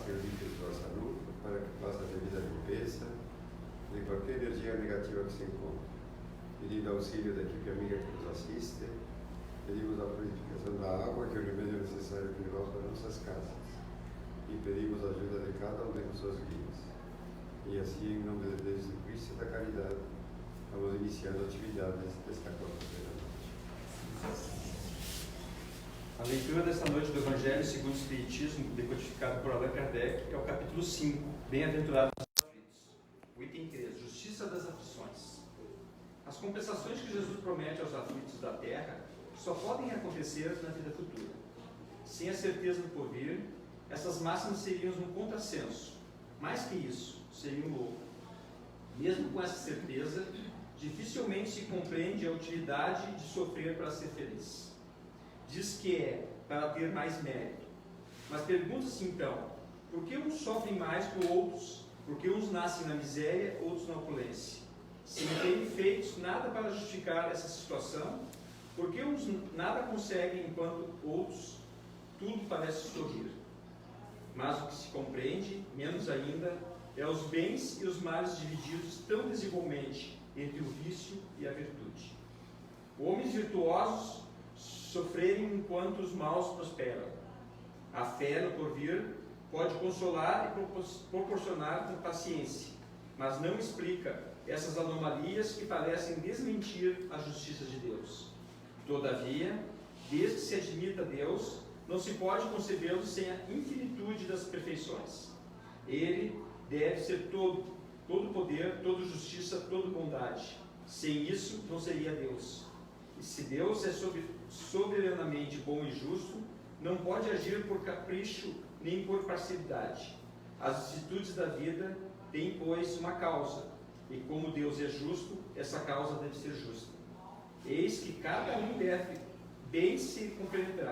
serviços da saúde para que faça a devida limpeza de qualquer energia negativa que se encontre. Pedindo auxílio da equipe amiga que nos assiste, pedimos a purificação da água, que é o remédio necessário que levamos para nossas casas. E pedimos a ajuda de cada um de suas vidas. E assim, em nome de Deus, do Cristo e da caridade, vamos iniciando atividades desta quarta-feira à noite. A leitura desta noite do Evangelho segundo o Espiritismo, decodificado por Allan Kardec, é o capítulo 5, Bem-aventurados os aflitos. O item 3, Justiça das aflições. As compensações que Jesus promete aos aflitos da terra só podem acontecer na vida futura. Sem a certeza do porvir, essas máximas seriam um contrassenso. Mais que isso, seria um louco. Mesmo com essa certeza, dificilmente se compreende a utilidade de sofrer para ser feliz. Diz que é para ter mais mérito. Mas pergunta-se então, por que uns sofrem mais que outros? Por que uns nascem na miséria, outros na opulência? Se não têm feitos nada para justificar essa situação, por que uns nada conseguem enquanto outros tudo parece sorrir? Mas o que se compreende, menos ainda, é os bens e os males divididos tão desigualmente entre o vício e a virtude. Homens virtuosos sofrerem enquanto os maus prosperam. A fé no porvir pode consolar e proporcionar com paciência, mas não explica essas anomalias que parecem desmentir a justiça de Deus. Todavia, desde que se admita Deus, não se pode concebê-lo sem a infinitude das perfeições. Ele deve ser todo poder, toda justiça, toda bondade. Sem isso, não seria Deus. E se Deus é soberanamente bom e justo, não pode agir por capricho nem por parcialidade. As vicissitudes da vida têm, pois, uma causa, e como Deus é justo, essa causa deve ser justa. Eis que cada um deve bem se compreender.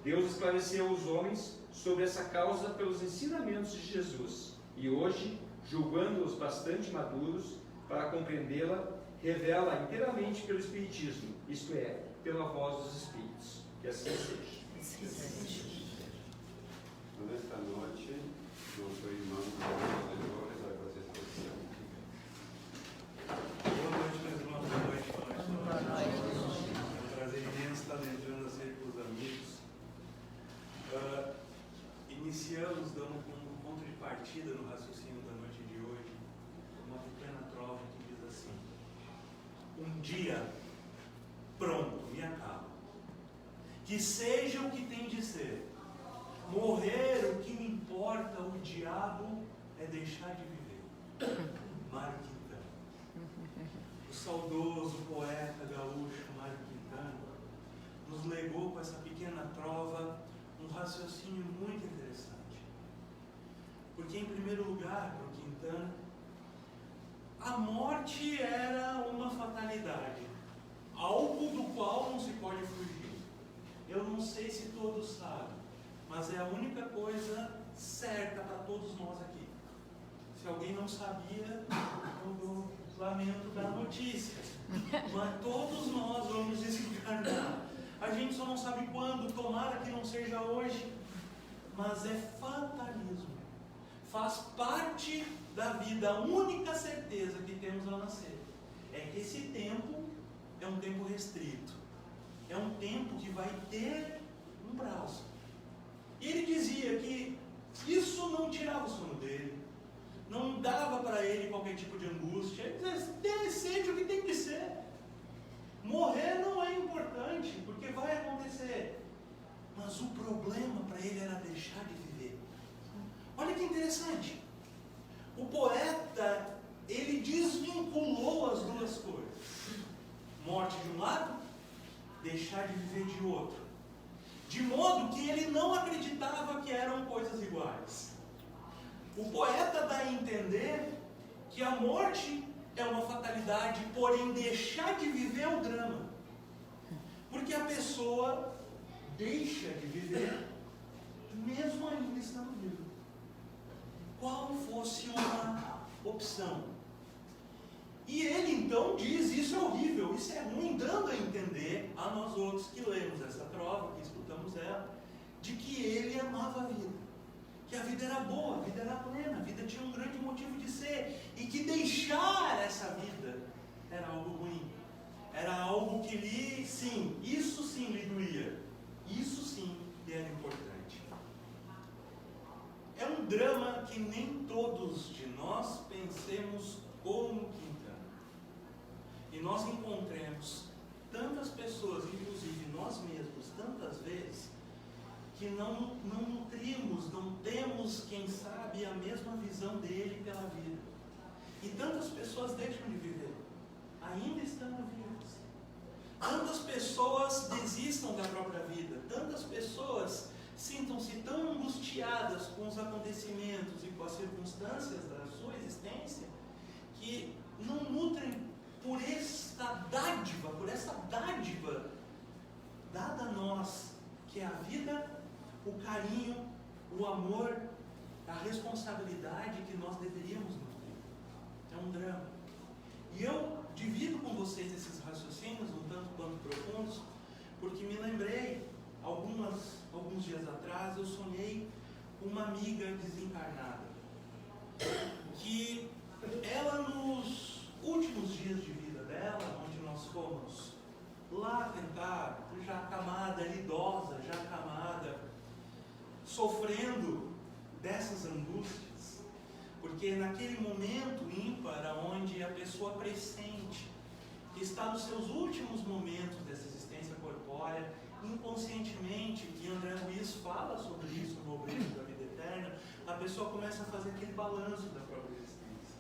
Deus esclareceu os homens sobre essa causa pelos ensinamentos de Jesus, e hoje, julgando-os bastante maduros para compreendê-la, revela inteiramente pelo Espiritismo, isto é, pela voz dos Espíritos. Que assim seja. Nesta noite, nosso irmão Senhores vai fazer a exposição. Boa noite, meus irmãos. Boa noite. É um prazer imenso estar entrando a ser com os amigos. Iniciamos dando um ponto de partida no raciocínio da noite de hoje, uma pequena trova que diz assim: um dia, pronto, me acaba. Que seja o que tem de ser. Morrer, o que me importa, o diabo é deixar de viver. Mário Quintana. O saudoso poeta gaúcho Mário Quintana nos legou com essa pequena trova um raciocínio muito interessante. Porque, em primeiro lugar, para o Quintana, a morte era uma fatalidade, algo do qual não se pode fugir. Eu não sei se todos sabem, mas é a única coisa certa para todos nós aqui. Se alguém não sabia, eu lamento dar notícia, mas todos nós vamos desencarnar. A gente só não sabe quando, tomara que não seja hoje, mas é fatalismo. Faz parte da vida. A única certeza que temos ao nascer é que esse tempo é um tempo restrito, é um tempo que vai ter um prazo. E ele dizia que isso não tirava o sono dele, não dava para ele qualquer tipo de angústia. Ele dizia: seja o que tem que ser. Morrer não é importante, porque vai acontecer. Mas o problema para ele era deixar de viver. Olha que interessante. O poeta, ele desvinculou as duas coisas. Morte de um lado, deixar de viver de outro. De modo que ele não acreditava que eram coisas iguais. O poeta dá a entender que a morte é uma fatalidade, porém deixar de viver é o drama. Porque a pessoa deixa de viver mesmo ainda estando viva. Qual fosse uma opção? E ele então diz: isso é horrível, isso é ruim, dando a entender a nós outros que lemos essa trova, que escutamos ela, de que ele amava a vida, que a vida era boa, a vida era plena, a vida tinha um grande motivo de ser, e que deixar essa vida era algo ruim, era algo que lhe, sim, isso sim lhe doía, isso sim lhe era importante. É um drama que nem todos de nós pensemos como Quintana, e nós encontremos tantas pessoas, inclusive nós mesmos, tantas vezes, que não nutrimos, não temos, quem sabe, a mesma visão dele pela vida. E tantas pessoas deixam de viver, ainda estando vivas. Tantas pessoas desistam da própria vida, tantas pessoas sintam-se tão angustiadas com os acontecimentos e com as circunstâncias da sua existência, que não nutrem por essa dádiva dada a nós, que é a vida, o carinho, o amor, a responsabilidade que nós deveríamos nutrir. É um drama. E eu divido com vocês esses raciocínios, um tanto quanto profundos, porque me lembrei, alguns dias atrás, eu sonhei com uma amiga desencarnada, que ela, nos últimos dias de vida dela, onde nós fomos lá tentar, já acamada, idosa, já acamada, sofrendo dessas angústias, porque naquele momento ímpar, onde a pessoa pressente que está nos seus últimos momentos dessa existência corpórea, inconscientemente, e André Luiz fala sobre isso no Obreiros da Vida Eterna, a pessoa começa a fazer aquele balanço da própria existência.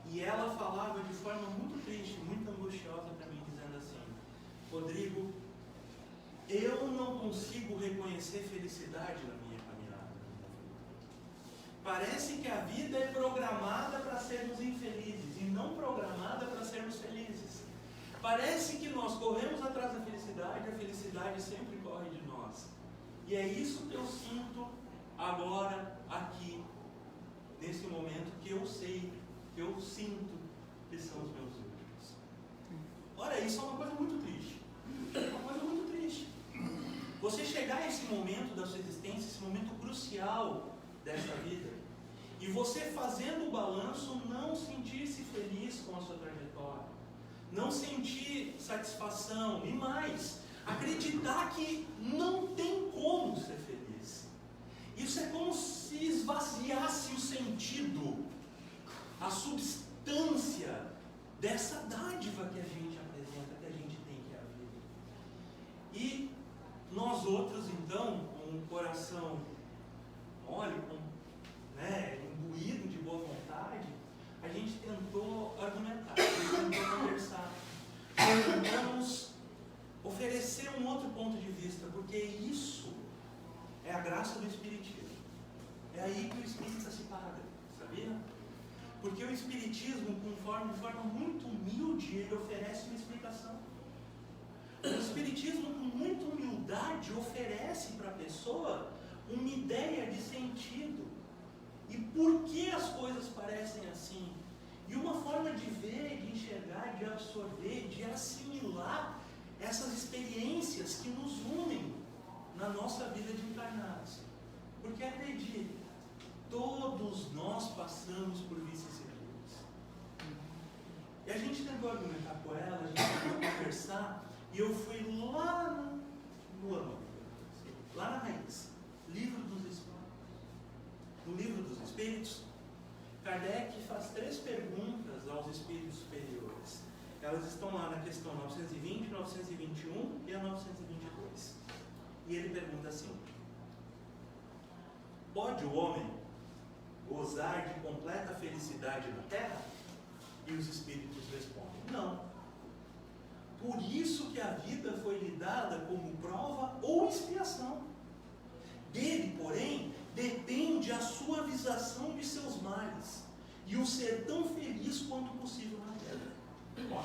E ela falava de forma muito triste, muito angustiosa para mim, dizendo assim: Rodrigo, eu não consigo reconhecer felicidade na minha caminhada. Parece que a vida é programada para sermos infelizes e não programada para sermos felizes. Parece que nós corremos atrás da felicidade, a felicidade sempre corre de nós. E é isso que eu sinto agora, aqui, nesse momento, que eu sei, que eu sinto que são os meus últimos. Ora, isso é uma coisa muito triste. Uma coisa muito triste. Você chegar a esse momento da sua existência, esse momento crucial desta vida, e você fazendo o balanço, não sentir-se feliz com a sua trajetória, não sentir satisfação, e mais, acreditar que não tem como ser feliz. Isso é como se esvaziasse o sentido, a substância dessa dádiva que a gente apresenta, que a gente tem, que é a vida. E nós outros, então, com o coração mole, imbuído de boa vontade, a gente tentou argumentar, a gente tentou conversar, tentamos oferecer um outro ponto de vista, porque isso é a graça do Espiritismo. É aí que o Espírita se paga, sabia? Porque o Espiritismo, de forma muito humilde, ele oferece uma explicação. O Espiritismo, com muita humildade, oferece para a pessoa uma ideia de sentido. E por que as coisas parecem assim? E uma forma de ver, de enxergar, de absorver, de assimilar essas experiências que nos unem na nossa vida de encarnados. Porque acredite, todos nós passamos por vicissitudes. E a gente tentou argumentar com ela, a gente tentou conversar, e eu fui lá no âmago, lá na raiz, Livro dos Espíritos. No Livro dos Espíritos, Kardec faz 3 perguntas aos espíritos superiores. Elas estão lá na questão 920, 921 e a 922. E ele pergunta assim: pode o homem gozar de completa felicidade na Terra? E os espíritos respondem: não. Por isso que a vida foi lhe dada como prova ou expiação. Dele, porém, depende a suavização de seus males e o ser tão feliz quanto possível na Terra. Bom,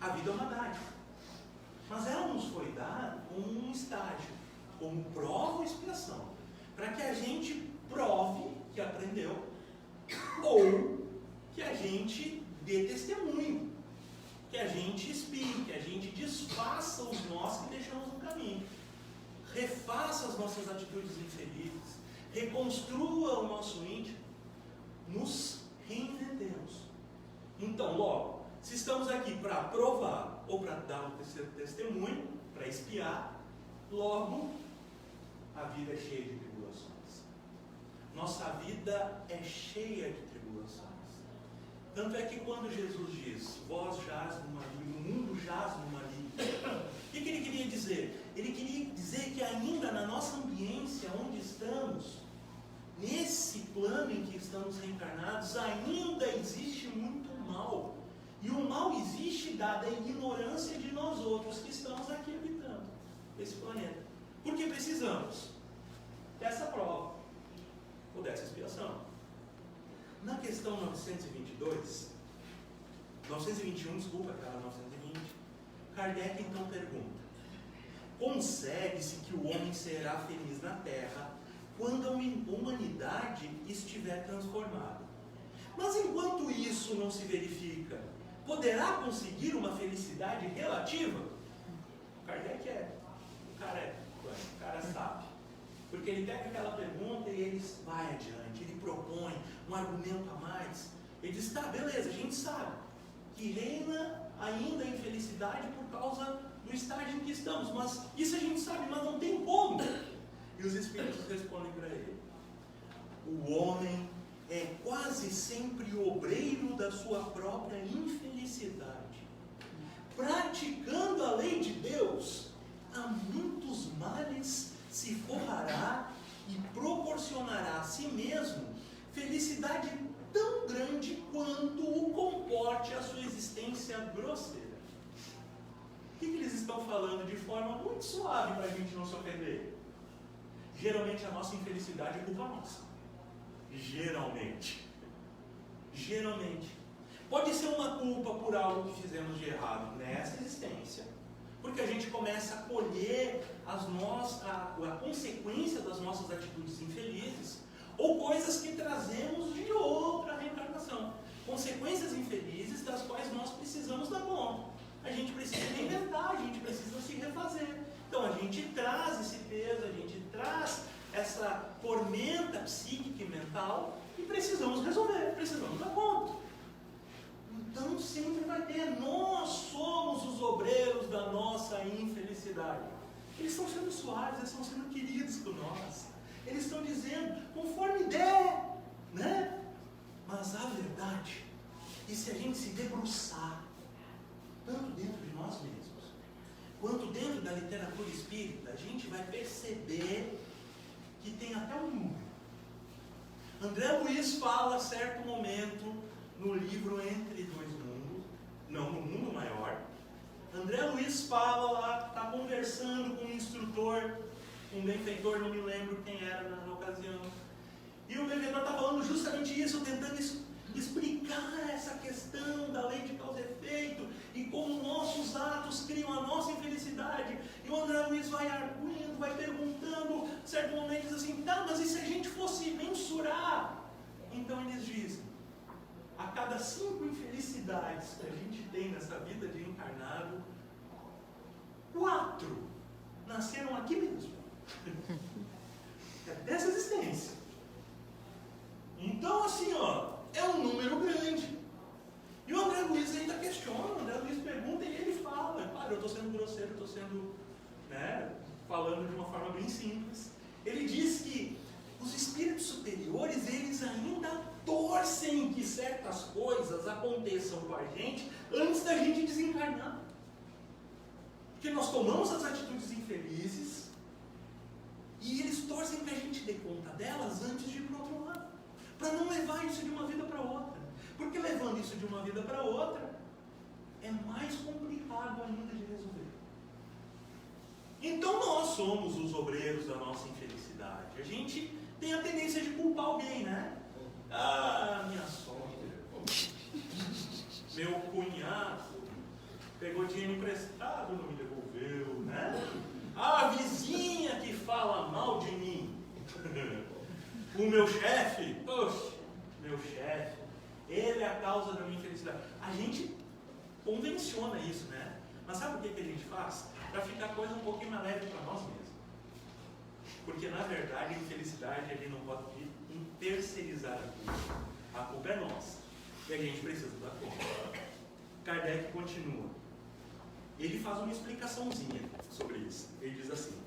a vida é uma dádiva, mas ela nos foi dada como um estágio, como prova ou expiação, para que a gente prove que aprendeu, ou que a gente dê testemunho, que a gente expie, que a gente desfaça os nós que deixamos no caminho, refaça as nossas atitudes infelizes, reconstrua o nosso íntimo, nos reinventemos. Então, logo, se estamos aqui para provar ou para dar um testemunho, para espiar, logo, a vida é cheia de tribulações. Nossa vida é cheia de tribulações. Tanto é que quando Jesus diz, vós jaz no maligno, o mundo jaz no maligno, o que ele queria dizer? Ele queria dizer que ainda na nossa ambiência, onde estamos, nesse plano em que estamos reencarnados, ainda existe muito mal. E o mal existe dada a ignorância de nós outros que estamos aqui habitando esse planeta. Porque precisamos dessa prova, ou dessa expiação. Na questão 921, desculpa, aquela 920, Kardec então pergunta: concebe-se que o homem será feliz na Terra quando a humanidade estiver transformada. Mas enquanto isso não se verifica, poderá conseguir uma felicidade relativa? O Kardec o cara sabe. Porque ele pega aquela pergunta e ele vai adiante, ele propõe um argumento a mais. Ele diz, tá, beleza, a gente sabe que reina ainda a infelicidade por causa do estágio em que estamos, mas isso a gente sabe, mas não tem como. E os espíritos respondem para ele: o homem é quase sempre obreiro da sua própria infelicidade. Praticando a lei de Deus, a muitos males se forrará e proporcionará a si mesmo felicidade tão grande quanto o comporte a sua existência grosseira. O que eles estão falando de forma muito suave para a gente não se ofender? Geralmente a nossa infelicidade é culpa nossa. Geralmente. Pode ser uma culpa por algo que fizemos de errado nessa existência, porque a gente começa a colher a consequência das nossas atitudes infelizes, ou coisas que trazemos de outra reencarnação. Consequências infelizes das quais nós precisamos dar conta. A gente precisa reinventar, a gente precisa se refazer. Então a gente traz esse peso, a gente traz essa tormenta psíquica e mental e precisamos resolver, precisamos dar conta. Então sempre vai ter, nós somos os obreiros da nossa infelicidade. Eles estão sendo suaves, eles estão sendo queridos por nós. Eles estão dizendo, conforme der, né? Mas a verdade, e se a gente se debruçar, tanto dentro de nós mesmos, quanto dentro da literatura espírita, a gente vai perceber que tem até um número. André Luiz fala a certo momento no livro Entre Dois Mundos, não, no Mundo Maior. André Luiz fala lá, está conversando com um instrutor, um benfeitor, não me lembro quem era na ocasião. E o benfeitor está falando justamente isso, tentando explicar essa questão da lei de causa e efeito e como nossos atos criam a nossa infelicidade. E o André Luiz vai arguindo, vai perguntando, certo momento diz assim, tá, mas e se a gente fosse mensurar? Então eles dizem, a cada 5 infelicidades que a gente tem nessa vida de encarnado, 4 nasceram aqui mesmo. É dessa existência. Então assim, é um número grande. E o André Luiz ainda questiona, o André Luiz pergunta e ele fala, claro, eu estou sendo grosseiro, estou sendo, falando de uma forma bem simples. Ele diz que os espíritos superiores, eles ainda torcem que certas coisas aconteçam com a gente antes da gente desencarnar. Porque nós tomamos as atitudes infelizes e eles torcem que a gente dê conta delas antes de ir para o outro lado, para não levar isso de uma vida para outra. Porque levando isso de uma vida para outra é mais complicado ainda de resolver. Então nós somos os obreiros da nossa infelicidade. A gente tem a tendência de culpar alguém, né? Ah, minha sogra, meu cunhado pegou dinheiro emprestado, não me devolveu, né? A vizinha que fala mal de mim. O meu chefe, poxa, meu chefe, ele é a causa da minha infelicidade. A gente convenciona isso, né? Mas sabe por que a gente faz? Para ficar a coisa um pouquinho mais leve para nós mesmos. Porque, na verdade, a infelicidade, ele não pode terceirizar a culpa. A culpa é nossa. E a gente precisa dar conta. Kardec continua. Ele faz uma explicaçãozinha sobre isso. Ele diz assim: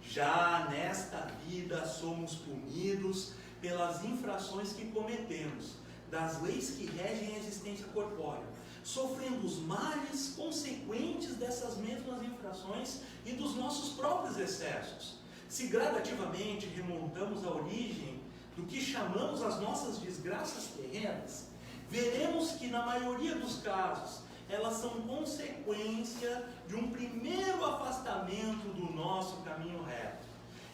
já nesta vida somos punidos pelas infrações que cometemos, das leis que regem a existência corpórea, sofrendo os males consequentes dessas mesmas infrações e dos nossos próprios excessos. Se gradativamente remontamos à origem do que chamamos as nossas desgraças terrenas, veremos que na maioria dos casos elas são consequência de um primeiro afastamento do nosso caminho reto.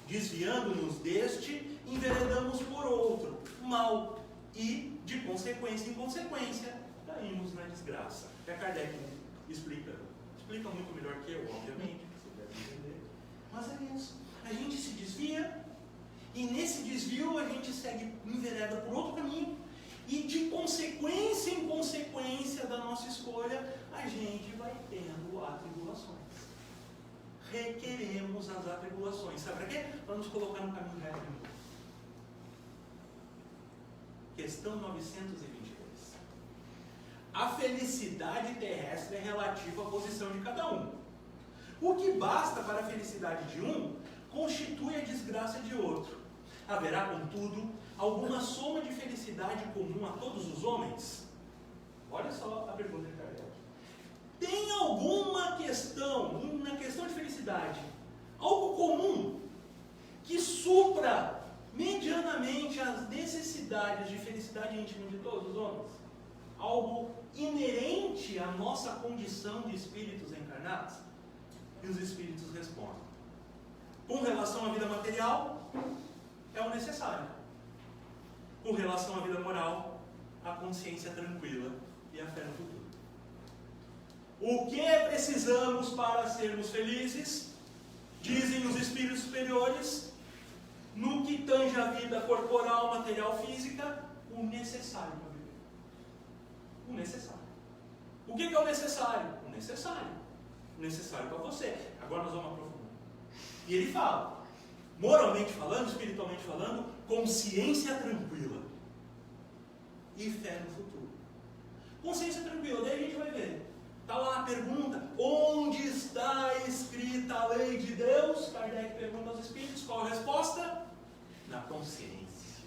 Desviando-nos deste, enveredamos por outro, mal, e, de consequência em consequência, caímos na desgraça. É Kardec explica muito melhor que eu, obviamente, você deve entender. Mas é isso. A gente se desvia, e nesse desvio a gente segue envereda por outro caminho, e de consequência em consequência da nossa escolha, a gente vai tendo atribulações. Requeremos as atribulações. Sabe para quê? Para nos colocar no caminho reto de novo. Questão 922. A felicidade terrestre é relativa à posição de cada um. O que basta para a felicidade de um, constitui a desgraça de outro. Haverá, contudo, alguma soma de felicidade comum a todos os homens? Olha só a pergunta de Kardec. Tem alguma questão, na questão de felicidade, algo comum que supra medianamente as necessidades de felicidade íntima de todos os homens? Algo inerente à nossa condição de espíritos encarnados? E os espíritos respondem: com relação à vida material, é o necessário. Com relação à vida moral, a consciência tranquila e a fé no futuro. O que precisamos para sermos felizes? Dizem os espíritos superiores, no que tange a vida corporal, material, física, o necessário para viver. O necessário. O que é o necessário? O necessário. O necessário para você. Agora nós vamos aprofundar. E ele fala, moralmente falando, espiritualmente falando, consciência tranquila e fé no futuro. Consciência tranquila, daí a gente vai ver. Está lá a pergunta, onde está escrita a lei de Deus? Kardec pergunta aos espíritos, qual a resposta? Na consciência.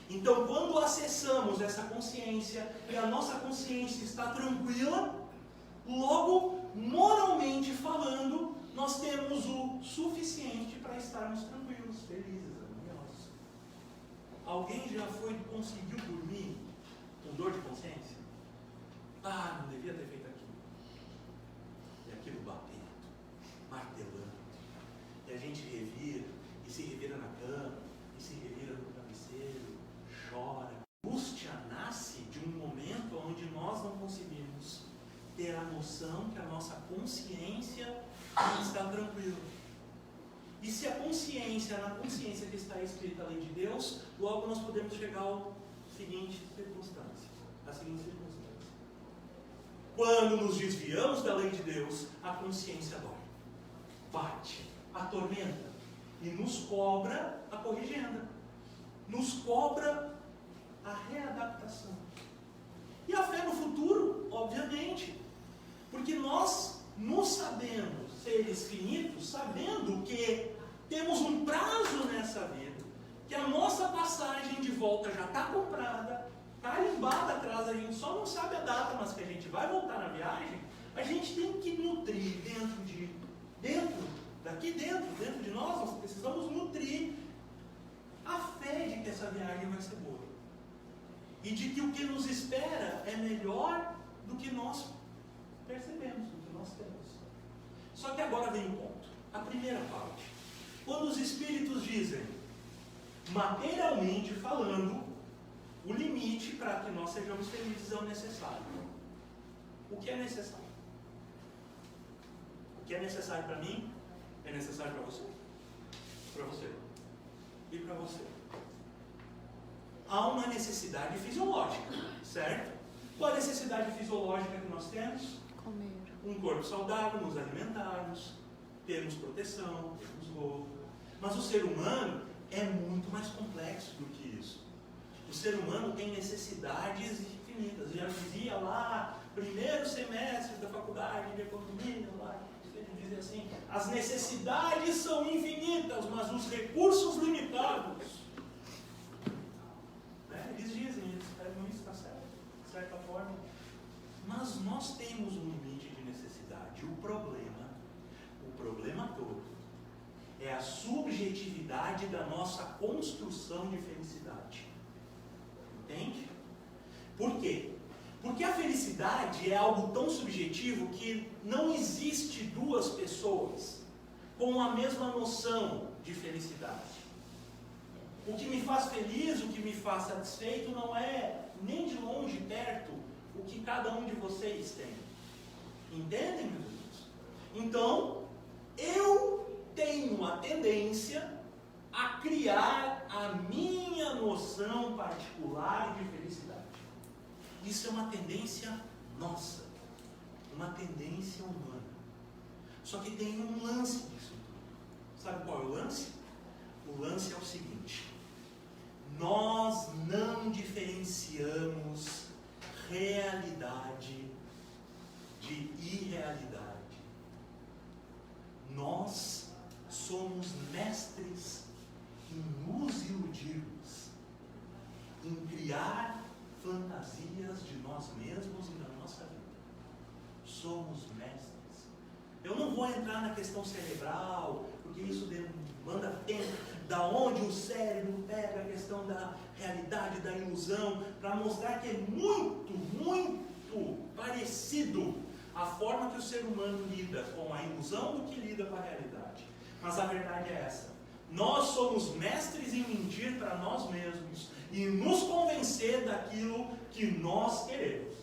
Então, quando acessamos essa consciência e a nossa consciência está tranquila, logo, moralmente falando, nós temos o suficiente para estarmos tranquilos, felizes, harmoniosos. Alguém já conseguiu dormir com dor de consciência? Ah, não devia ter feito aquilo. E aquilo batendo, martelando. E a gente revira, e se revira na cama, e se revira no travesseiro, chora. A angústia nasce de um momento onde nós não conseguimos ter a noção que a nossa consciência está tranquila. E se a consciência, na consciência que está escrita a lei de Deus, logo nós podemos chegar à seguinte circunstância. Quando nos desviamos da lei de Deus, a consciência dói, bate, atormenta e nos cobra a corrigenda, nos cobra a readaptação. E a fé no futuro, obviamente, porque nós, nos sabendo seres finitos, sabendo que temos um prazo nessa vida, que a nossa passagem de volta já está comprada, carimbada atrás, a gente só não sabe a data, mas que a gente vai voltar na viagem, a gente tem que nutrir daqui dentro de nós precisamos nutrir a fé de que essa viagem vai ser boa. E de que o que nos espera é melhor do que nós percebemos, do que nós temos. Só que agora vem o ponto. A primeira parte. Quando os espíritos dizem, materialmente falando, o limite para que nós sejamos felizes é o necessário. O que é necessário? O que é necessário para mim é necessário para você. Para você. E para você. Há uma necessidade fisiológica, certo? Qual a necessidade fisiológica que nós temos? Comer. Um corpo saudável, nos alimentarmos, termos proteção, termos roupa. Mas o ser humano é muito mais complexo do que isso. O ser humano tem necessidades infinitas. Já dizia lá, primeiro semestre da faculdade de economia, lá, ele dizia assim, as necessidades são infinitas, mas os recursos limitados. Eles dizem, eles escrevem isso, está certo, de certa forma. Mas nós temos um limite de necessidade. O problema todo, é a subjetividade da nossa construção de felicidade. Entende? Por quê? Porque a felicidade é algo tão subjetivo que não existe duas pessoas com a mesma noção de felicidade. O que me faz feliz, o que me faz satisfeito não é nem de longe perto o que cada um de vocês tem. Entendem, meus amigos? Então, eu tenho a tendência a criar a minha noção particular de felicidade. Isso é uma tendência nossa, uma tendência humana. Só que tem um lance nisso tudo. Sabe qual é o lance? O lance é o seguinte: nós não diferenciamos realidade de irrealidade. Nós somos mestres em nos iludirmos, em criar fantasias de nós mesmos e da nossa vida. Somos mestres. Eu não vou entrar na questão cerebral, porque isso demanda tempo, da onde o cérebro pega a questão da realidade, da ilusão, para mostrar que é muito, muito parecido a forma que o ser humano lida com a ilusão do que lida com a realidade. Mas a verdade é essa: nós somos mestres em mentir para nós mesmos e nos convencer daquilo que nós queremos,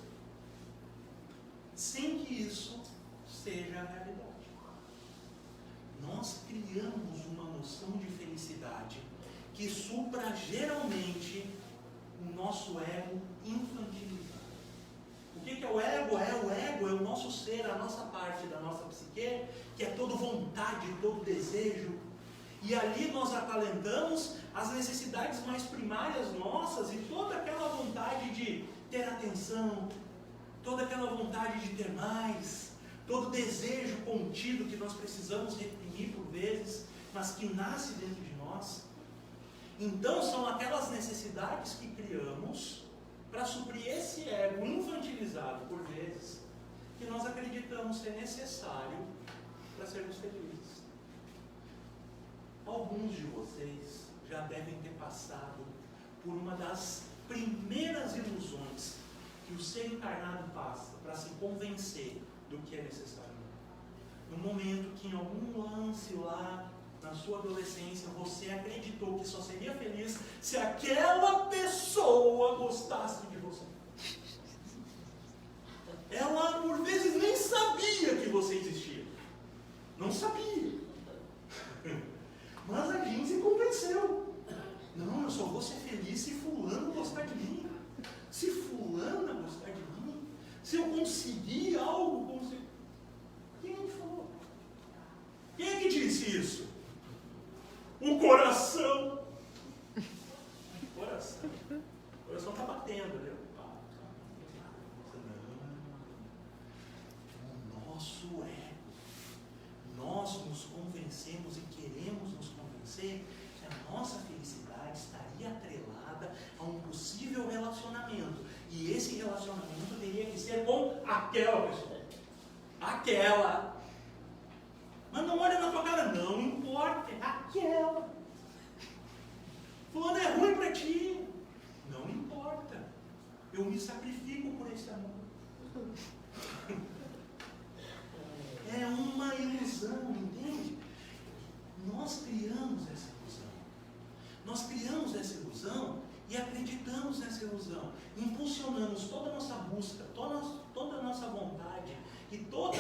sem que isso seja a realidade. Nós criamos uma noção de felicidade que supra geralmente o nosso ego infantilizado. O que é o ego? O ego é o nosso ser, a nossa parte da nossa psique, que é toda vontade, todo desejo. E ali nós acalentamos as necessidades mais primárias nossas e toda aquela vontade de ter atenção, toda aquela vontade de ter mais, todo desejo contido que nós precisamos reprimir por vezes, mas que nasce dentro de nós. Então são aquelas necessidades que criamos para suprir esse ego infantilizado por vezes, que nós acreditamos ser necessário para sermos felizes. Alguns de vocês já devem ter passado por uma das primeiras ilusões que o ser encarnado passa para se convencer do que é necessário. No momento que em algum lance lá na sua adolescência você acreditou que só seria feliz se aquela pessoa gostasse de você. Ela por vezes nem sabia que você existia. Não sabia. Mas a gente se convenceu. Não, eu só vou ser feliz se fulano gostar de mim. Se fulana gostar de mim. Se eu conseguir algo. Quem é que falou? Quem é que disse isso? O coração. O coração está batendo, viu? Não. O nosso ego. Nós nos convencemos e queremos nos convencer que a nossa felicidade estaria atrelada a um possível relacionamento. E esse relacionamento teria que ser com aquela pessoa. Aquela. Mas não olha na tua cara, não importa, é aquela. Fulano é ruim para ti. Não importa. Eu me sacrifico por esse amor. É uma ilusão, entende? Nós criamos essa ilusão. Nós criamos essa ilusão e acreditamos nessa ilusão. Impulsionamos toda a nossa busca, toda a nossa vontade e toda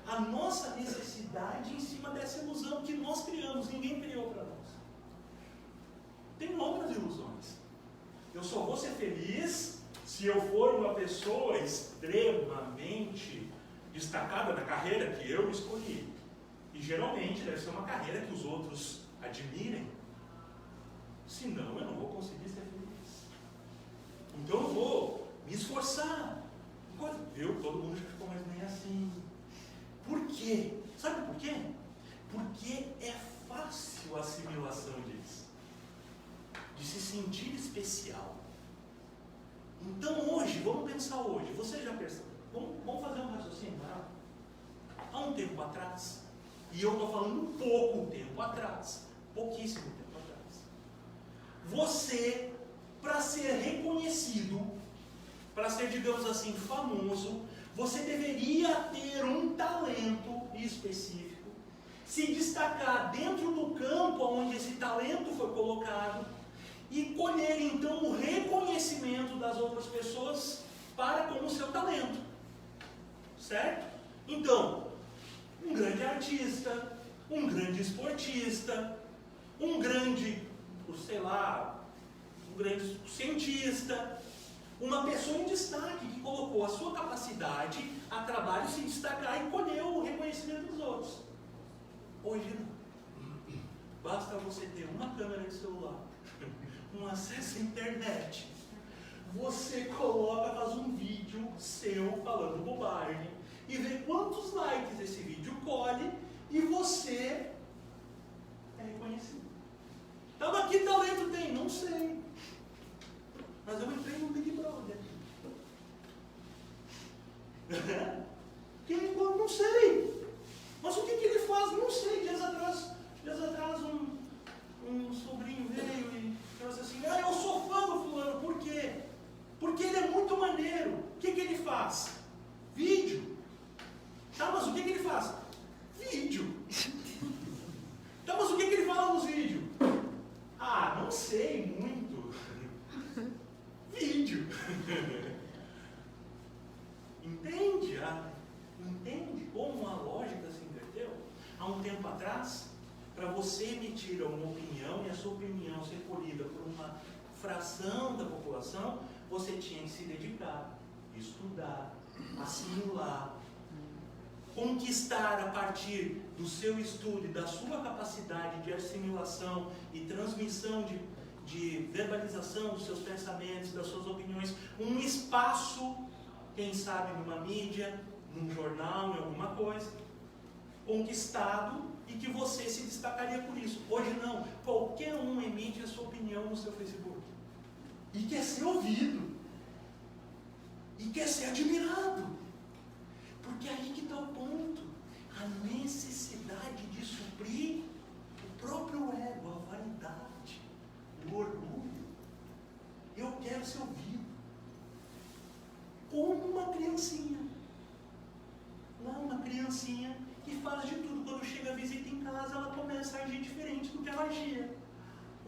a nossa necessidade em cima dessa ilusão que nós criamos. Ninguém criou para nós. Tem outras ilusões. Eu só vou ser feliz se eu for uma pessoa extremamente destacada na carreira que eu escolhi. E geralmente deve ser uma carreira que os outros admiram esforçar. Viu? Todo mundo já ficou mais bem assim. Por quê? Sabe por quê? Porque é fácil a assimilação disso. De se sentir especial. Então hoje, vamos pensar hoje. Você já percebeu? Vamos fazer um raciocínio, né? Há um tempo atrás, e eu estou falando pouco tempo atrás, pouquíssimo tempo atrás, você, para ser reconhecido, para ser, digamos assim, famoso, você deveria ter um talento específico, se destacar dentro do campo onde esse talento foi colocado e colher então o reconhecimento das outras pessoas para com o seu talento. Certo? Então, um grande artista, um grande esportista, um grande, sei lá, um grande cientista, uma pessoa em destaque que colocou a sua capacidade a trabalho, se destacar e colheu o reconhecimento dos outros. Hoje não. Basta você ter uma câmera de celular, um acesso à internet. Você coloca, faz um vídeo seu falando bobagem e vê quantos likes esse vídeo colhe e você é reconhecido. Então, mas que talento tem? Não sei. Mas eu entrei no Big Brother. Quem? Não sei. Mas o que ele faz? Não sei. Dias atrás um sobrinho veio e trouxe assim: eu sou fã do fulano. Por quê? Porque ele é muito maneiro. O que ele faz? Vídeo. Tá, mas o que ele faz? Vídeo. Tá, mas o que ele fala nos vídeos? Não sei muito. Vídeo. Entende? Entende como a lógica se inverteu? Há um tempo atrás, para você emitir uma opinião e a sua opinião ser colhida por uma fração da população, você tinha que se dedicar, estudar, assimilar, conquistar a partir do seu estudo e da sua capacidade de assimilação e transmissão de verbalização dos seus pensamentos, das suas opiniões, um espaço, quem sabe numa mídia, num jornal, em alguma coisa, conquistado e que você se destacaria por isso. Hoje não, qualquer um emite a sua opinião no seu Facebook e quer ser ouvido e quer ser admirado, porque aí que está o ponto, a necessidade de suprir o próprio ego, a vaidade, o orgulho. Eu quero ser ouvido como uma criancinha. Uma criancinha que faz de tudo. Quando chega a visita em casa, ela começa a agir diferente do que ela agia.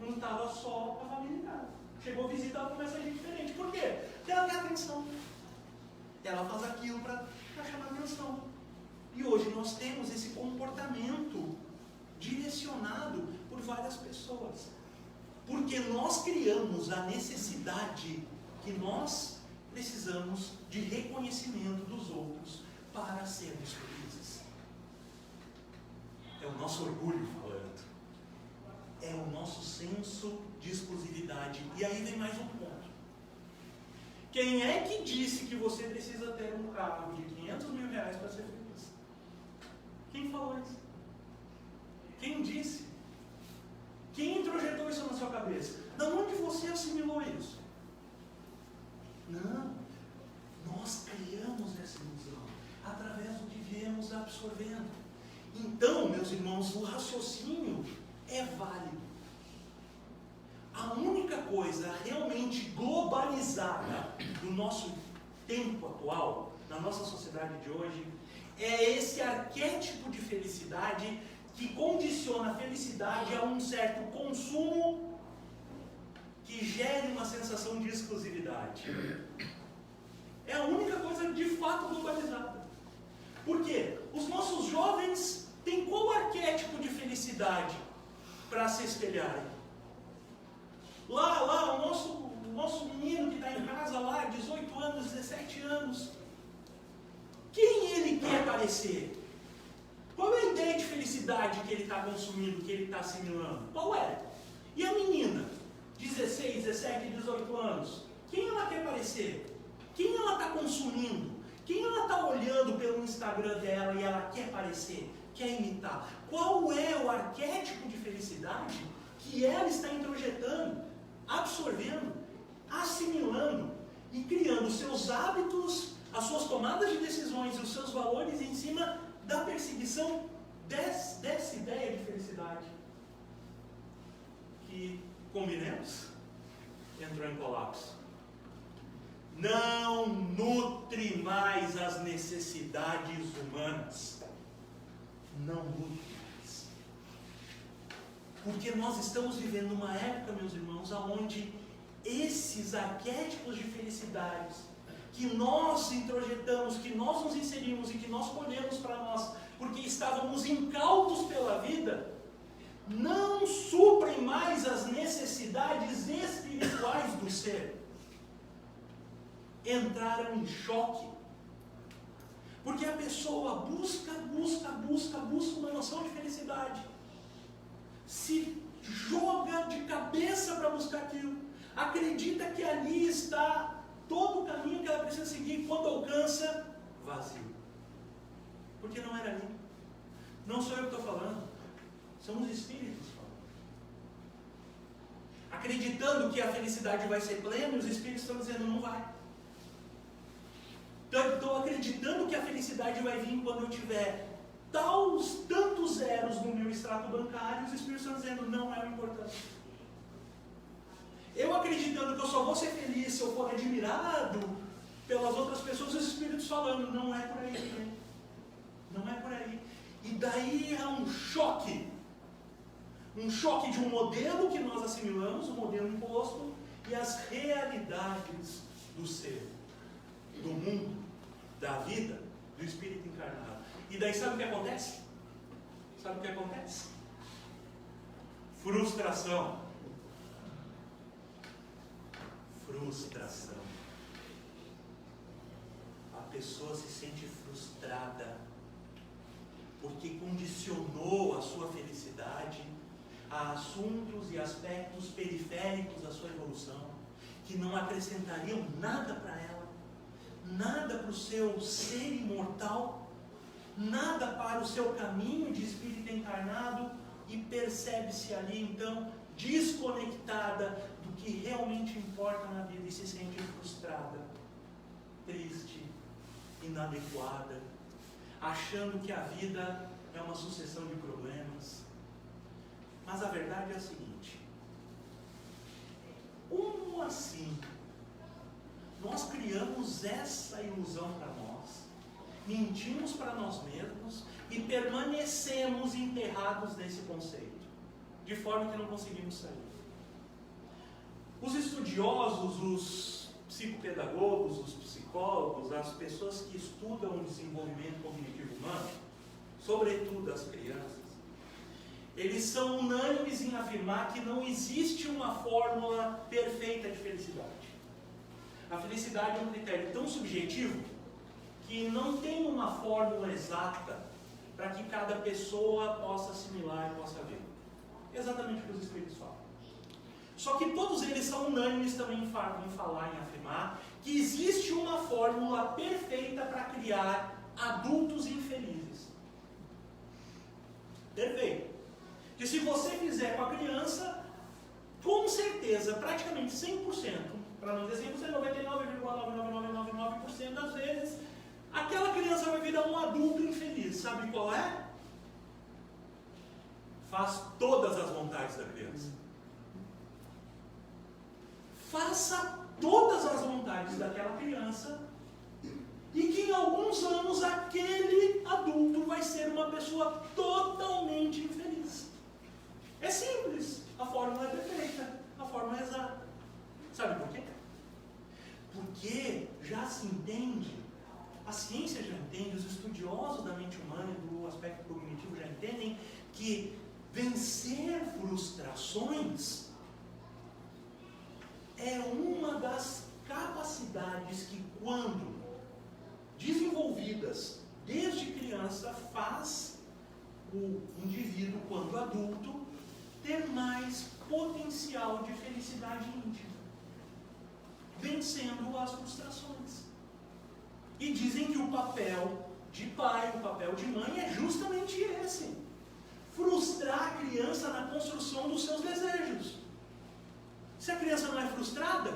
Não estava só com a família em casa. Chegou a visita, ela começa a agir diferente. Por quê? Porque ela quer atenção. Ela faz aquilo para chamar atenção. E hoje nós temos esse comportamento direcionado por várias pessoas. Porque nós criamos a necessidade que nós precisamos de reconhecimento dos outros para sermos felizes. É o nosso orgulho falando. É o nosso senso de exclusividade. E aí vem mais um ponto. Quem é que disse que você precisa ter um carro de 500 mil reais para ser feliz? Quem falou isso? Quem disse? Quem introjetou isso na sua cabeça? Da onde você assimilou isso? Não. Nós criamos essa ilusão através do que viemos absorvendo. Então, meus irmãos, o raciocínio é válido. A única coisa realmente globalizada do nosso tempo atual, na nossa sociedade de hoje, é esse arquétipo de felicidade que condiciona a felicidade a um certo consumo que gere uma sensação de exclusividade. É a única coisa de fato globalizada. Por quê? Os nossos jovens têm qual arquétipo de felicidade para se espelharem? Lá, o nosso menino que está em casa lá, 18 anos, 17 anos, quem ele quer parecer? Qual é a ideia de felicidade que ele está consumindo, que ele está assimilando? Qual é? E a menina, 16, 17, 18 anos, quem ela quer parecer? Quem ela está consumindo? Quem ela está olhando pelo Instagram dela e ela quer parecer, quer imitar? Qual é o arquétipo de felicidade que ela está introjetando, absorvendo, assimilando e criando os seus hábitos, as suas tomadas de decisões e os seus valores em cima da perseguição dessa ideia de felicidade? Que, combinemos, entrou em colapso. Não nutre mais as necessidades humanas. Não nutre mais. Porque nós estamos vivendo uma época, meus irmãos, onde esses arquétipos de felicidades que nós introjetamos, que nós nos inserimos e que nós colhemos para nós, porque estávamos incautos pela vida, não suprem mais as necessidades espirituais do ser. Entraram em choque. Porque a pessoa busca uma noção de felicidade. Se joga de cabeça para buscar aquilo. Acredita que ali está todo o caminho que ela precisa seguir. Quando alcança, vazio. Porque não era ali. Não sou eu que estou falando. São os espíritos falando. Acreditando que a felicidade vai ser plena, os espíritos estão dizendo, não vai. Estou acreditando que a felicidade vai vir quando eu tiver tantos zeros no meu extrato bancário, os espíritos estão dizendo, não é o importante. Eu acreditando que eu só vou ser feliz se eu for admirado pelas outras pessoas, os espíritos falando, não é por aí, né? Não é por aí. E daí é um choque de um modelo que nós assimilamos, um modelo imposto, e as realidades do ser, do mundo, da vida, do espírito encarnado. E daí sabe o que acontece? Sabe o que acontece? Frustração. A pessoa se sente frustrada porque condicionou a sua felicidade a assuntos e aspectos periféricos da sua evolução, que não acrescentariam nada para ela, nada para o seu ser imortal, nada para o seu caminho de espírito encarnado, e percebe-se ali então desconectada do que realmente importa na vida e se sente frustrada, triste, inadequada, achando que a vida é uma sucessão de problemas. Mas a verdade é a seguinte: como assim nós criamos essa ilusão para nós, mentimos para nós mesmos e permanecemos enterrados nesse conceito, de forma que não conseguimos sair? Os estudiosos, os psicopedagogos, os psicólogos, as pessoas que estudam o desenvolvimento cognitivo humano, sobretudo as crianças, eles são unânimes em afirmar que não existe uma fórmula perfeita de felicidade. A felicidade é um critério tão subjetivo que não tem uma fórmula exata para que cada pessoa possa assimilar e possa ver. Exatamente o que os espíritos falam. Só que todos eles são unânimes também em falar, em afirmar, que existe uma fórmula perfeita para criar adultos infelizes. Perfeito. Que se você fizer com a criança, com certeza, praticamente 100%, para não dizer 100%, 99,99999% das vezes, aquela criança vai virar um adulto infeliz. Sabe qual é? Faz todas as vontades da criança. Faça todas as vontades daquela criança, e que em alguns anos aquele adulto vai ser uma pessoa totalmente infeliz. É simples, a fórmula é perfeita, a fórmula é exata. Sabe por quê? Porque já se entende, a ciência já entende, os estudiosos da mente humana e do aspecto cognitivo já entendem que vencer frustrações é uma das capacidades que, quando desenvolvidas desde criança, faz o indivíduo, quando adulto, ter mais potencial de felicidade íntima. vencendo as frustrações. E dizem que o papel de pai, o papel de mãe é justamente esse: frustrar a criança na construção dos seus desejos. Se a criança não é frustrada,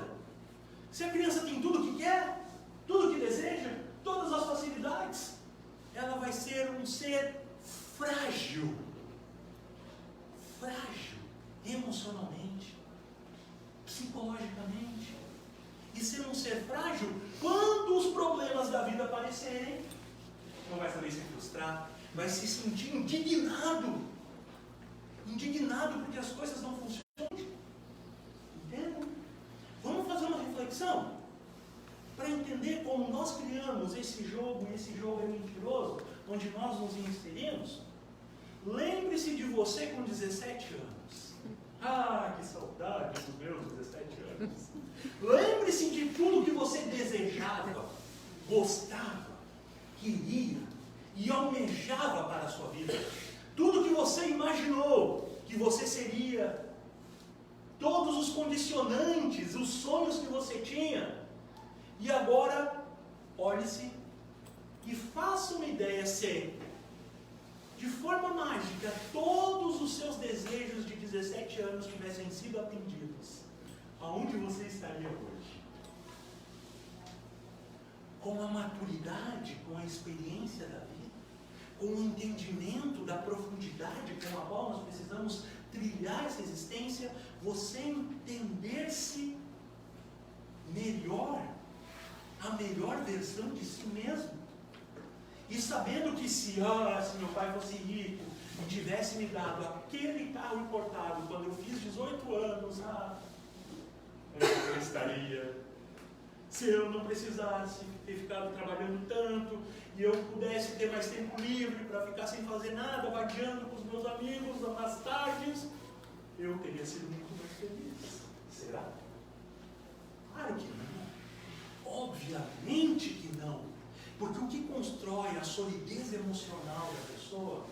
se a criança tem tudo o que quer, tudo o que deseja, todas as facilidades, ela vai ser um ser frágil, emocionalmente, psicologicamente. E ser um ser frágil, quando os problemas da vida aparecerem, não vai saber se frustrar, vai se sentir indignado porque as coisas não funcionam. Entendem? Vamos fazer uma reflexão para entender como nós criamos esse jogo, e esse jogo é mentiroso, onde nós nos inserimos. Lembre-se de você com 17 anos. Ah, que saudade dos meus 17 anos. Lembre-se de tudo que você desejava, gostava, queria e almejava para a sua vida. Tudo que você imaginou que você seria. Todos os condicionantes, os sonhos que você tinha. E agora, olhe-se e faça uma ideia se, de forma mágica, todos os seus desejos de 17 anos tivessem sido atendidos. Aonde você estaria hoje? Com a maturidade, com a experiência da vida, com o entendimento da profundidade com a qual nós precisamos trilhar essa existência, você entender-se melhor, a melhor versão de si mesmo. E sabendo que se meu pai fosse rico e tivesse me dado aquele carro importado quando eu fiz 18 anos, onde eu estaria? Se eu não precisasse ter ficado trabalhando tanto e eu pudesse ter mais tempo livre para ficar sem fazer nada, vadiando com os meus amigos nas tardes, eu teria sido muito mais feliz. Será? Claro que não. Obviamente que não. Porque o que constrói a solidez emocional da pessoa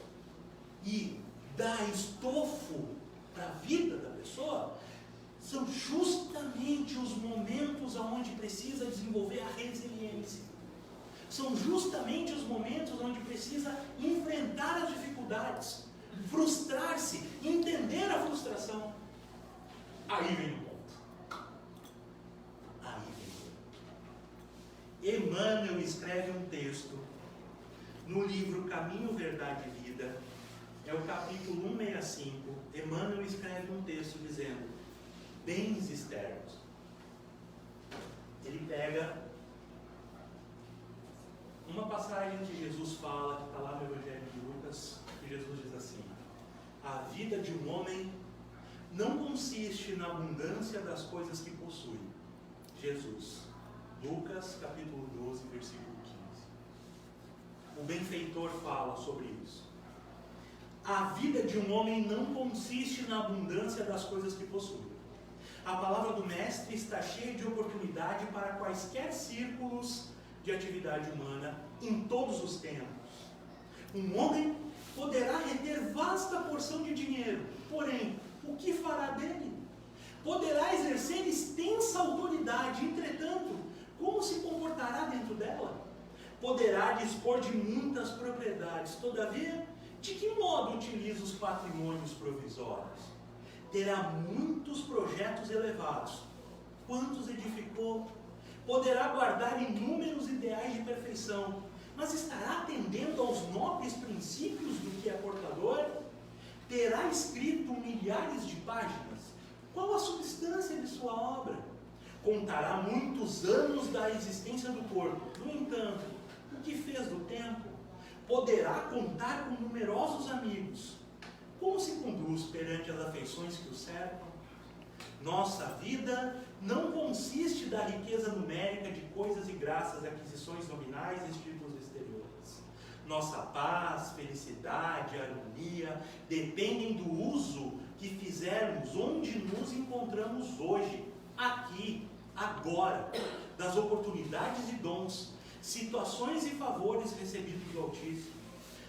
e dá estofo para a vida da pessoa são justamente os momentos onde precisa desenvolver a resiliência. São justamente os momentos onde precisa enfrentar as dificuldades, frustrar-se, entender a frustração. Aí vem o ponto. Emmanuel escreve um texto no livro Caminho, Verdade e Vida, é o capítulo 165. Emmanuel escreve um texto dizendo: bens externos. Ele pega uma passagem que Jesus fala, que está lá no Evangelho de Lucas, que Jesus diz assim: a vida de um homem não consiste na abundância das coisas que possui. Jesus, Lucas capítulo 12, versículo 15. O benfeitor fala sobre isso. A vida de um homem não consiste na abundância das coisas que possui. A palavra do Mestre está cheia de oportunidade para quaisquer círculos de atividade humana em todos os tempos. Um homem poderá reter vasta porção de dinheiro, porém, o que fará dele? Poderá exercer extensa autoridade, entretanto, como se comportará dentro dela? Poderá dispor de muitas propriedades, todavia, de que modo utiliza os patrimônios provisórios? Terá muitos projetos elevados. Quantos edificou? Poderá guardar inúmeros ideais de perfeição, mas estará atendendo aos nobres princípios do que é portador? Terá escrito milhares de páginas. Qual a substância de sua obra? Contará muitos anos da existência do corpo. No entanto, o que fez do tempo? Poderá contar com numerosos amigos. Como se conduz perante as afeições que o cercam? Nossa vida não consiste da riqueza numérica de coisas e graças, aquisições nominais e títulos exteriores. Nossa paz, felicidade, harmonia dependem do uso que fizermos onde nos encontramos hoje, aqui, agora, das oportunidades e dons, situações e favores recebidos do Altíssimo.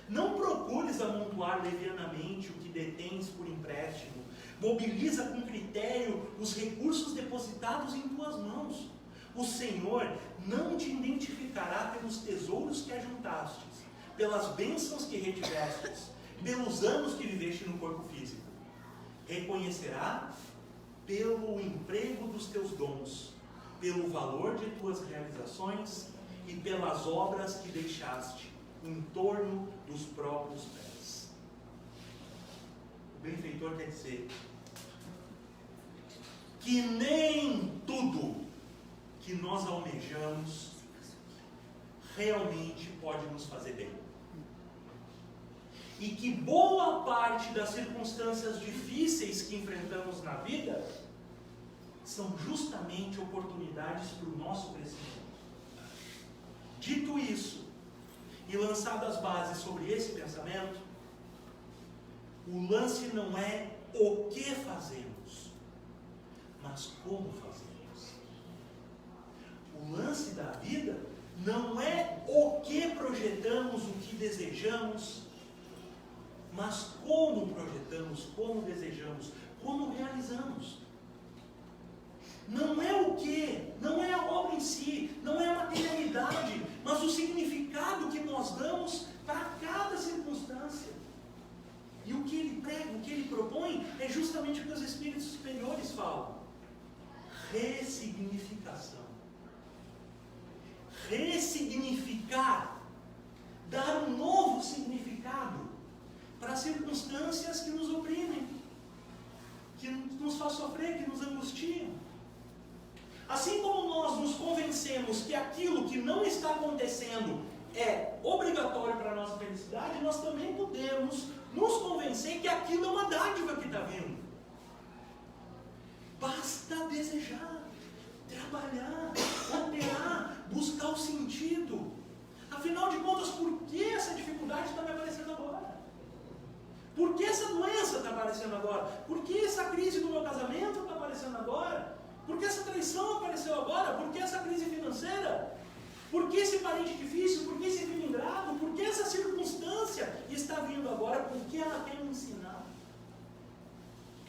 Não procures amontoar levianamente o que detens por empréstimo. Mobiliza com critério os recursos depositados em tuas mãos. O Senhor não te identificará pelos tesouros que ajuntastes, pelas bênçãos que retivestes, pelos anos que viveste no corpo físico. Reconhecerá pelo emprego dos teus dons, pelo valor de tuas realizações e pelas obras que deixaste em torno dos próprios pés. O benfeitor quer dizer que nem tudo que nós almejamos realmente pode nos fazer bem. E que boa parte das circunstâncias difíceis que enfrentamos na vida são justamente oportunidades para o nosso crescimento. Dito isso, e lançadas as bases sobre esse pensamento, o lance não é o que fazemos, mas como fazemos. O lance da vida não é o que projetamos, o que desejamos, mas como projetamos, como desejamos, como realizamos. Não é o que, não é a obra em si, não é a materialidade, mas o significado que nós damos para cada circunstância. E o que ele prega, o que ele propõe, é justamente o que os espíritos superiores falam: ressignificação. Ressignificar, dar um novo significado para circunstâncias que nos oprimem, que nos faz sofrer, que nos angustiam. Assim como nós nos convencemos que aquilo que não está acontecendo é obrigatório para a nossa felicidade, nós também podemos nos convencer que aquilo é uma dádiva que está vindo. Basta desejar, trabalhar, operar, buscar o sentido. Afinal de contas, por que essa dificuldade está me aparecendo agora? Por que essa doença está aparecendo agora? Por que essa crise do meu casamento está aparecendo agora? Por que essa traição apareceu agora? Por que essa crise financeira? Por que esse parente difícil? Por que esse filho ingrato? Por que essa circunstância está vindo agora? Por que ela quer me ensinar?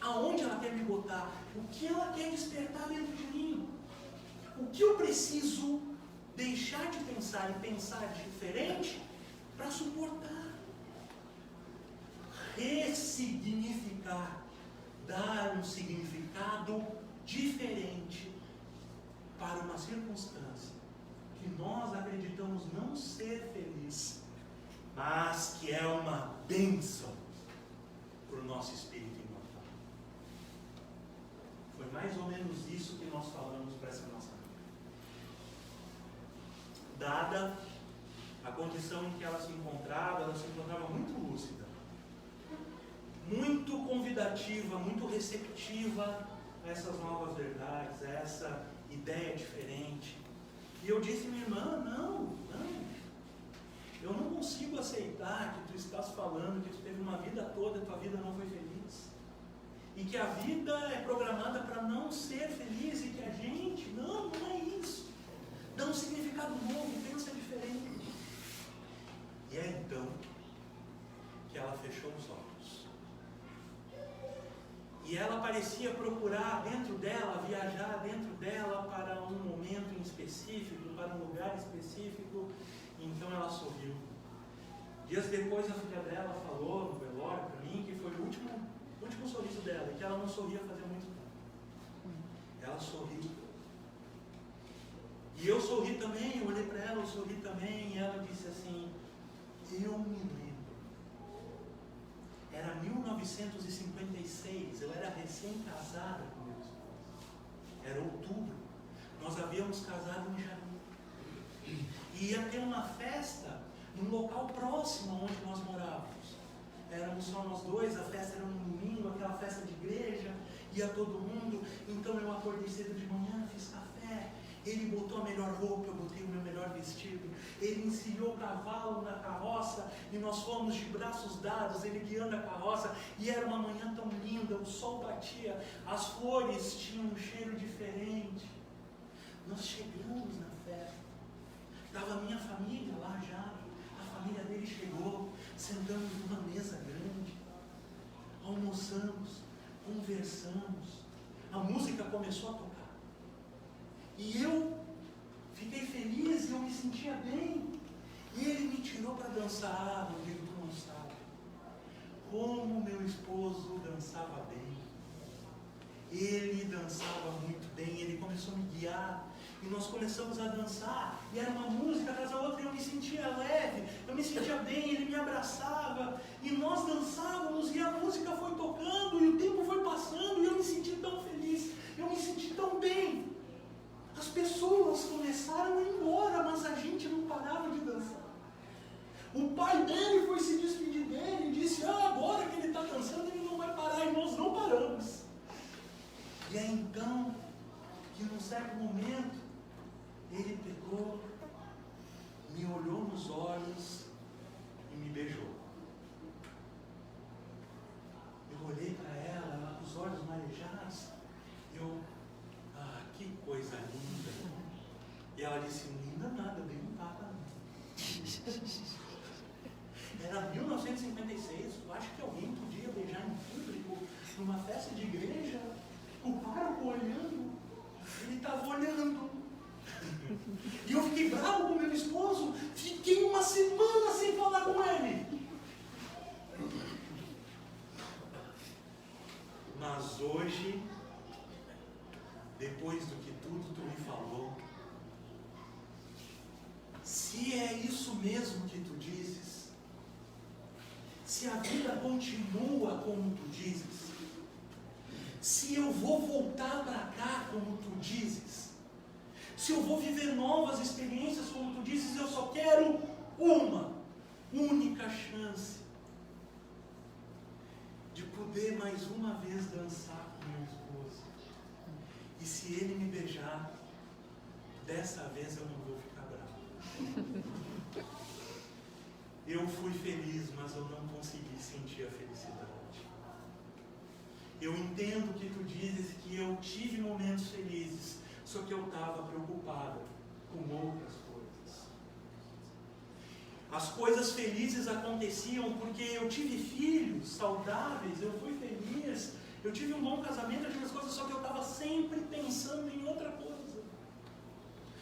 Aonde ela quer me botar? O que ela quer despertar dentro de mim? O que eu preciso deixar de pensar e pensar diferente para suportar? Ressignificar, dar um significado diferente para uma circunstância que nós acreditamos não ser feliz, mas que é uma bênção para o nosso espírito imortal. Foi mais ou menos isso que nós falamos para essa nossa vida. Dada a condição em que ela se encontrava muito lúcida, muito convidativa, muito receptiva a essas novas verdades, a essa ideia diferente. E eu disse, minha irmã, não, eu não consigo aceitar que tu estás falando que tu teve uma vida toda e tua vida não foi feliz. E que a vida é programada para não ser feliz e que a gente, não é isso. Dá um significado novo, pensa diferente. E é então que ela fechou os olhos. E ela parecia procurar dentro dela, viajar dentro dela para um momento em específico, para um lugar específico. Então ela sorriu. Dias depois a filha dela falou no velório para mim que foi o último sorriso dela, e que ela não sorria fazia muito tempo. Ela sorriu. E eu sorri também, eu olhei para ela, eu sorri também, e ela disse assim, eu me lembro. Era 1956, eu era recém-casada com meu esposo. Era outubro. Nós havíamos casado em janeiro. E ia ter uma festa num local próximo onde nós morávamos. Éramos só nós dois, a festa era um domingo, aquela festa de igreja, ia todo mundo. Então eu acordei cedo de manhã, fiz café. Ele botou a melhor roupa, eu botei o meu melhor vestido. Ele encilhou o cavalo na carroça e nós fomos de braços dados, ele guiando a carroça. E era uma manhã tão linda, o sol batia, as flores tinham um cheiro diferente. Nós chegamos na festa. Estava a minha família lá já. A família dele chegou, sentamos numa mesa grande. Almoçamos, conversamos. A música começou a tocar. E eu Fiquei feliz e eu me sentia bem. E ele me tirou para dançar. Rodrigo, tu não sabe como meu esposo dançava bem. Ele dançava muito bem, ele começou a me guiar. E nós começamos a dançar, e era uma música atrás da outra, e eu me sentia leve, eu me sentia bem, ele me abraçava, e nós dançávamos, e a música foi tocando, e o tempo foi passando, e eu me senti tão feliz, eu me senti tão bem. As pessoas começaram a ir embora, mas a gente não parava de dançar. O pai dele foi se despedir dele, e disse, agora que ele está dançando, ele não vai parar, e nós não paramos. E é então, que num certo momento, ele pegou, me olhou nos olhos e me beijou. Eu olhei para ela, ela com os olhos marejados, que coisa linda. E ela disse, linda nada, eu dei um tapa. Era 1956, eu acho que alguém podia beijar em público, numa festa de igreja, o pároco olhando, ele estava olhando. E eu fiquei bravo com meu esposo, fiquei uma semana sem falar com ele. Mas hoje, depois do que tudo tu me falou, se é isso mesmo que tu dizes, se a vida continua como tu dizes, se eu vou voltar para cá como tu dizes, se eu vou viver novas experiências como tu dizes, eu só quero uma única chance de poder mais uma vez dançar com meu esposo. E se ele me beijar, dessa vez eu não vou ficar bravo. Eu fui feliz, mas eu não consegui sentir a felicidade. Eu entendo que tu dizes que eu tive momentos felizes, só que eu estava preocupada com outras coisas. As coisas felizes aconteciam porque eu tive filhos saudáveis, eu fui feliz, eu tive um bom casamento, eu tive as coisas, só que eu estava sempre pensando em outra coisa.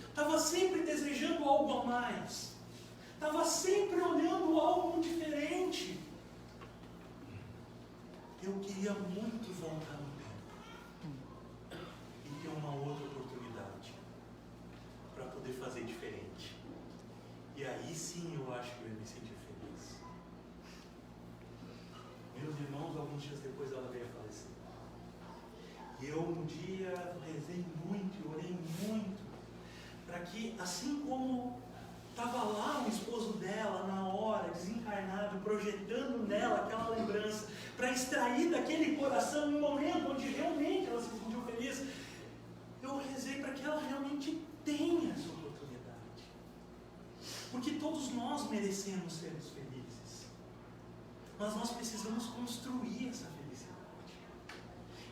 Estava sempre desejando algo a mais. Estava sempre olhando algo diferente. Eu queria muito voltar no tempo e ter uma outra oportunidade para poder fazer diferente. E aí sim eu acho que eu ia me sentir feliz. Meus irmãos, alguns dias depois ela veio a falecer. E eu um dia rezei muito, orei muito, para que assim como estava lá o esposo dela na hora, desencarnado, projetando nela aquela lembrança, para extrair daquele coração um momento onde realmente ela se sentiu feliz, eu rezei para que ela realmente tenha essa oportunidade. Porque todos nós merecemos sermos felizes, mas nós precisamos construir essa felicidade.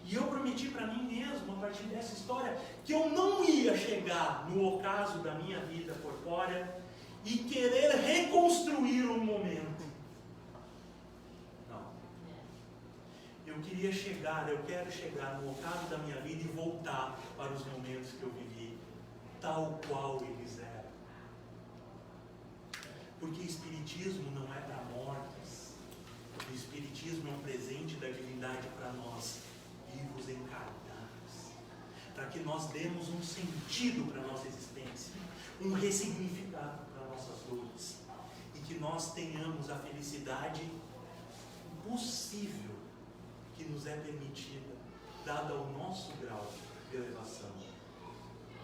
E eu prometi para mim mesmo, a partir dessa história, que eu não ia chegar no ocaso da minha vida corpórea e querer reconstruir um momento. Não. Eu quero chegar no ocaso da minha vida e voltar para os momentos que eu vivi, tal qual eles eram. Porque Espiritismo não é para mortos. O Espiritismo é um presente da divindade para nós, vivos encarnados, para que nós demos um sentido para a nossa existência, um ressignificado para nossas dores, e que nós tenhamos a felicidade possível que nos é permitida, dada o nosso grau de elevação.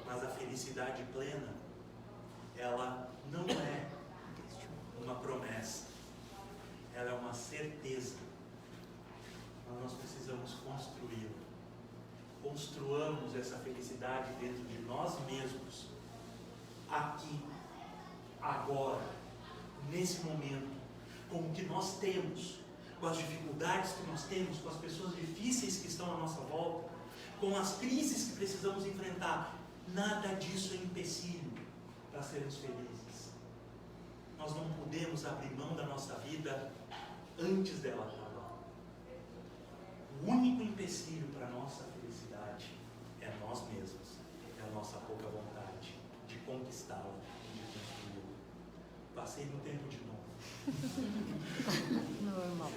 Mas a felicidade plena, ela não é uma promessa, ela é uma certeza. Mas nós precisamos construí-la. Construamos essa felicidade dentro de nós mesmos, aqui, agora, nesse momento, com o que nós temos, com as dificuldades que nós temos, com as pessoas difíceis que estão à nossa volta, com as crises que precisamos enfrentar. Nada disso é empecilho para sermos felizes. Nós não podemos abrir mão da nossa vida antes dela acabar. O único empecilho para a nossa felicidade é nós mesmos, é a nossa pouca vontade de conquistar passei no tempo de novo. Normal.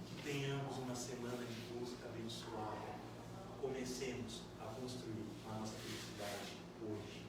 Que tenhamos uma semana de busca abençoada. Comecemos a construir a nossa felicidade hoje.